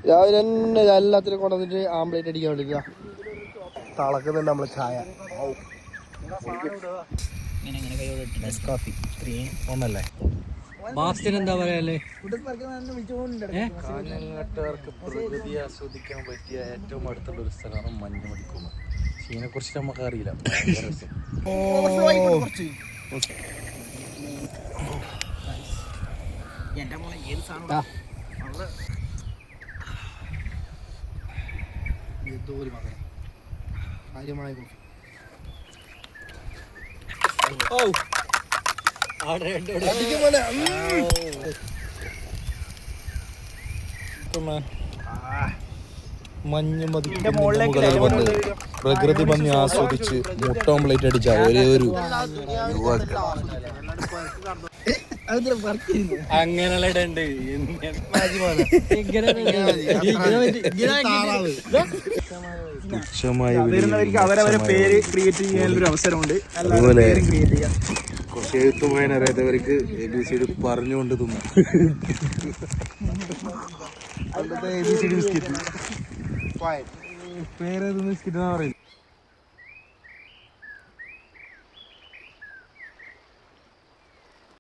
രാവിലെ തന്നെ എല്ലാത്തിനും കൊണ്ടുവന്നിട്ട് ആംപ്ലേറ്റ് അടിക്കാൻ വേണ്ടിട്ടാ തിളക്കുന്നുണ്ട് നമ്മളെ ചായ. എന്താ പറയാല്ലേ, കാഞ്ഞങ്ങാട്ടുകാർക്ക് പ്രകൃതി ആസ്വദിക്കാൻ പറ്റിയ ഏറ്റവും അടുത്തുള്ള ഒരു സ്ഥലമാണ് മഞ്ഞുമടിക്കുന്ന്. ഇതിനെ കുറിച്ച് നമുക്ക് അറിയില്ല. മഞ്ഞ് പ്രകൃതി ഭംഗി ആസ്വദിച്ച് മുട്ട ഓംപ്ലേറ്റ് അടിച്ച ഒരേ ഒരു അങ്ങനെയുള്ള ഇടണ്ട്. അവരവരെ പേര് ക്രിയേറ്റ് ചെയ്യാനൊരു അവസരമുണ്ട്. അതുപോലെ കുറച്ച് എഴുത്തും വായന അറിയാത്തവർക്ക് ABCD പറഞ്ഞുകൊണ്ട് തിന്നു. ABCD ബിസ്ക്കറ്റ് പേര് ബിസ്ക്കറ്റ് എന്നാ പറയുന്നത്.